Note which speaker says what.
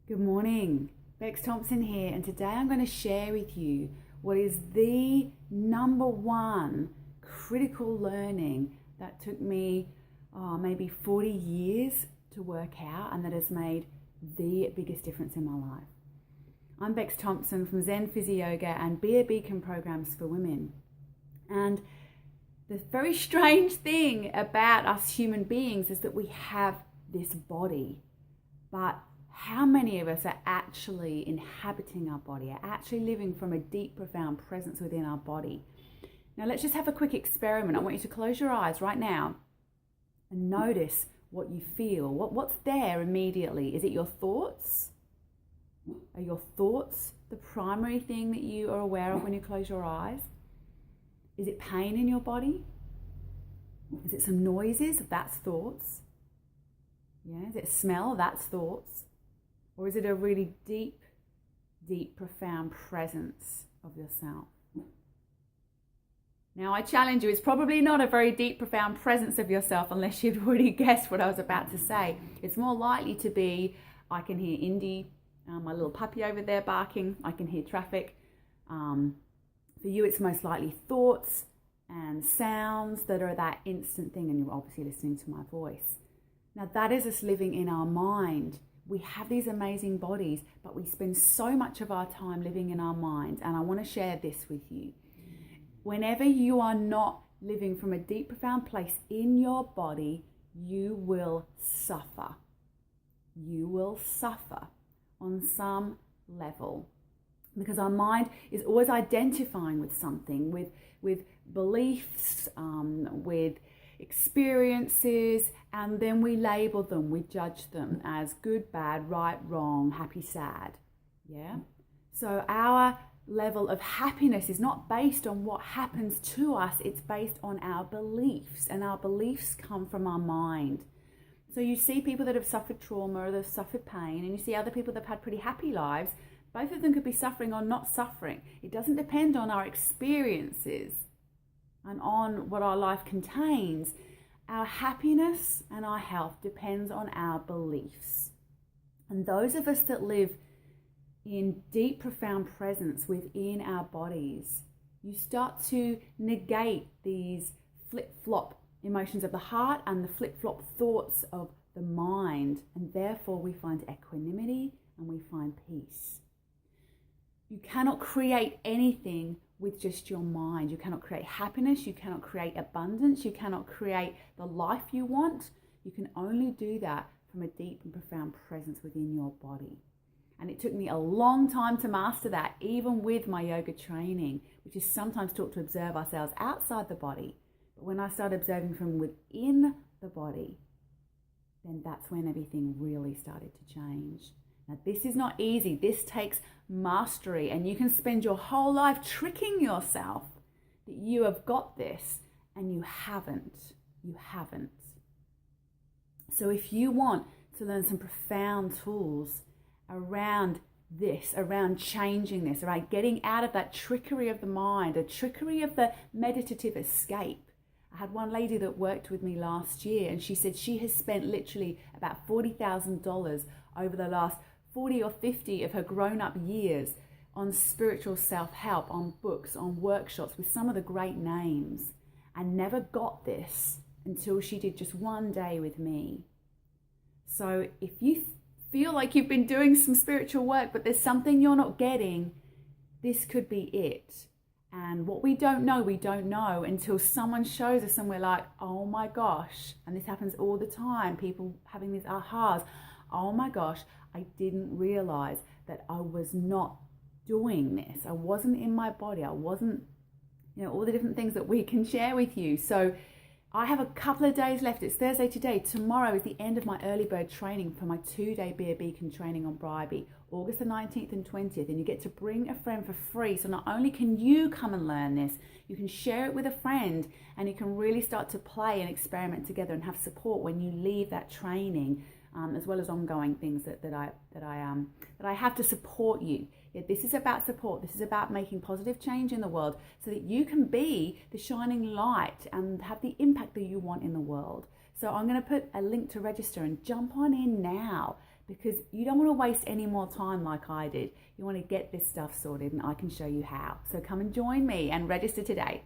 Speaker 1: Good morning, Beks Thompson here, and today I'm going to share with you what is the number one critical learning that took me maybe 40 years to work out, and that has made the biggest difference in my life. I'm Beks Thompson from Zen Physio Yoga and Be a Beacon programs for women. And the very strange thing about us human beings is that we have this body, but how many of us are actually inhabiting our body, are actually living from a deep, profound presence within our body? Now, let's just have a quick experiment. I want you to close your eyes right now and notice what you feel. What's there immediately? Is it your thoughts? Are your thoughts the primary thing that you are aware of when you close your eyes? Is it pain in your body? Is it some noises? That's thoughts. Yeah, is it smell? That's thoughts. Or is it a really deep, profound presence of yourself? Now, I challenge you, it's probably not a very deep, profound presence of yourself unless you'd already guessed what I was about to say. It's more likely to be, I can hear Indy, my little puppy over there barking. I can hear traffic. For you, it's most likely thoughts and sounds that are that instant thing, and you're obviously listening to my voice. Now, that is us living in our mind. We have these amazing bodies, but we spend so much of our time living in our minds. And I want to share this with you. Whenever you are not living from a deep, profound place in your body, you will suffer. You will suffer on some level, because our mind is always identifying with something, with beliefs, with experiences, and then we label them, we judge them as good, bad, right, wrong, happy, sad. Yeah. So our level of happiness is not based on what happens to us, it's based on our beliefs, and our beliefs come from our mind. So you see people that have suffered trauma or that have suffered pain, and you see other people that have had pretty happy lives. Both of them could be suffering or not suffering. It doesn't depend on our experiences and on what our life contains. Our happiness and our health depends on our beliefs. And those of us that live in deep, profound presence within our bodies, you start to negate these flip-flop emotions of the heart and the flip-flop thoughts of the mind, and therefore we find equanimity and we find peace. You cannot create anything with just your mind. You cannot create happiness, you cannot create abundance, you cannot create the life you want. You can only do that from a deep and profound presence within your body. And it took me a long time to master that, even with my yoga training, which is sometimes taught to observe ourselves outside the body. But when I started observing from within the body, then that's when everything really started to change. Now, this is not easy. This takes mastery, and you can spend your whole life tricking yourself that you have got this, and you haven't. You haven't. So if you want to learn some profound tools around this, around changing this, around getting out of that trickery of the mind, a trickery of the meditative escape. I had one lady that worked with me last year, and she said she has spent literally about $40,000 over the last 40 or 50 of her grown-up years on spiritual self-help, on books, on workshops with some of the great names, and never got this until she did just one day with me. So if you feel like you've been doing some spiritual work, but there's something you're not getting, this could be it. And what we don't know until someone shows us, and we're like, oh my gosh, and this happens all the time, people having these ahas, oh my gosh, I didn't realize that I was not doing this. I wasn't in my body. I wasn't, all the different things that we can share with you. So I have a couple of days left. It's Thursday today. Tomorrow is the end of my early bird training for my 2-day Be a Beacon training on Bribie, August the 19th and 20th. And you get to bring a friend for free. So not only can you come and learn this, you can share it with a friend, and you can really start to play and experiment together and have support when you leave that training. As well as ongoing things that I have to support you. Yeah, this is about support. This is about making positive change in the world so that you can be the shining light and have the impact that you want in the world. So I'm going to put a link to register, and jump on in now. because you don't want to waste any more time like I did. You want to get this stuff sorted, and I can show you how. So come and join me and register today.